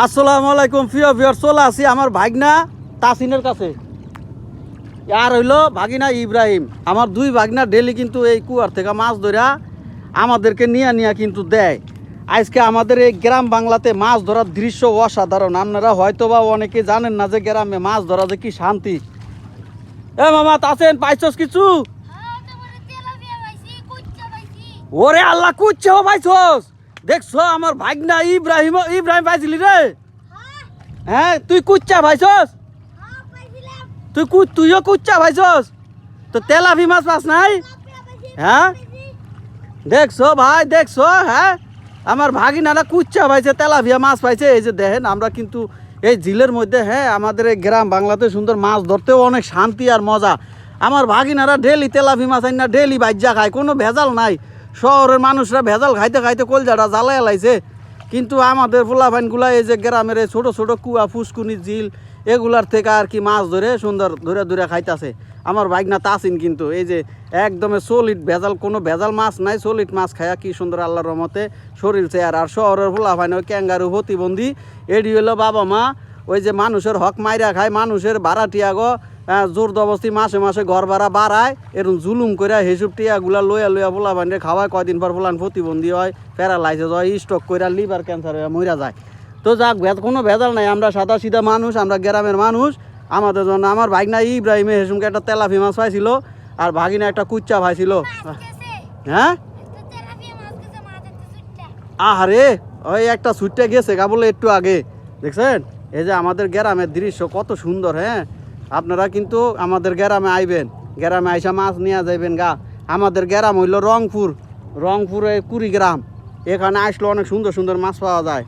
আসসালামু আলাইকুম প্রিয় ভিউয়ার, চলে আসি আমার ভাগনা তাসিনের কাছে। আর হইলো ভাগিনা ইব্রাহিম। আমার দুই ভাগনা ডেলি কিন্তু এই কুয়ার থেকে মাছ ধরা আমাদেরকে নিয়ে কিন্তু দেয়। আজকে আমাদের এই গ্রাম বাংলাতে মাছ ধরার দৃশ্য অসাধারণ। আপনারা হয়তো বা অনেকে জানেন না যে গ্রামে মাছ ধরা যে কি শান্তি। এ মামা তাসেন, পাইছস কিছু? ওরে আল্লাহ, কুচ্ছেও পাইছস? দেখছো আমার ভাগনা ইব্রাহিম ইব্রাহিম পাইছিলি রে? হ্যাঁ, তুই কুচ্চা ভাইছস? তুইও কুচ্চা ভাইছস? তো তেলাপি মাছ পাস নাই? হ্যাঁ দেখছো ভাই, দেখছো? হ্যাঁ, আমার ভাগিনারা কুচ্চা পাইছে, তেলাপিয়া মাছ পাইছে। এই যে দেখেন, আমরা কিন্তু এই ঝিলের মধ্যে, হ্যাঁ, আমাদের এই গ্রাম বাংলাতে সুন্দর মাছ ধরতেও অনেক শান্তি আর মজা। আমার ভাগিনারা ডেলি তেলাপি মাছ আইনা ডেলি বাজ্যা খায়, কোনো ভেজাল নাই। শহরের মানুষরা ভেজাল খাইতে খাইতে কলজাটা জ্বালাই লাইছে, কিন্তু আমাদের পোলাপাইনগুলা এই যে গ্রামের এই ছোটো ছোটো কুয়া ফুসকুনি ঝিল এগুলার থেকে আর কি মাছ ধরে সুন্দর ধরে ধরে খাইতেছে আমার ভাগনা তাসিন। কিন্তু এই যে একদমে সলিড, ভেজাল কোনো ভেজাল মাছ নাই, সলিড মাছ খায়া কি সুন্দর আল্লাহর রহমতে শরীর চেয়ার। আর শহরের পোলাপাইন ওই ক্যাঙ্গারু প্রতিবন্ধী, এডি হলো বাবা মা ওই যে মানুষের হক মাইরা খায়, মানুষের ভাড়াটিয়াগো জোর দবস্তি মাসে মাসে ঘর ভাড়া বাড়ায়, এরকম জুলুম করে হেসুব টিয়াগুলা লইয়া পোলাপাইনে খাওয়ায়। কয়দিন পর পোলান প্রতিবন্ধী হয়, প্যারালাইসিস হয়, স্ট্রোক করে লিভার ক্যান্সার হয়ে মইরা যায়। তো যাক, কোনো ভেজাল নাই, আমরা সাদা সিধা মানুষ, আমরা গ্রামের মানুষ। আমাদের জন্য আমার ভাগনা ইব্রাহিমে হেসুমকে একটা তেলাপি মাছ পাইছিল, আর ভাগিনা একটা কুচ্চা পাইছিল। হ্যাঁ, আহারে ওই একটা ছুটতে গেছে গা বলে একটু আগে, দেখছেন? এই যে আমাদের গ্রামের দৃশ্য কত সুন্দর। হ্যাঁ, আপনারা কিন্তু আমাদের গ্রামে আইবেন, গ্রামে আইসা মাছ নিয়ে যাইবেন গা। আমাদের গ্রাম হইল রংপুরে কুড়িগ্রাম। এখানে আসলে অনেক সুন্দর সুন্দর মাছ পাওয়া যায়।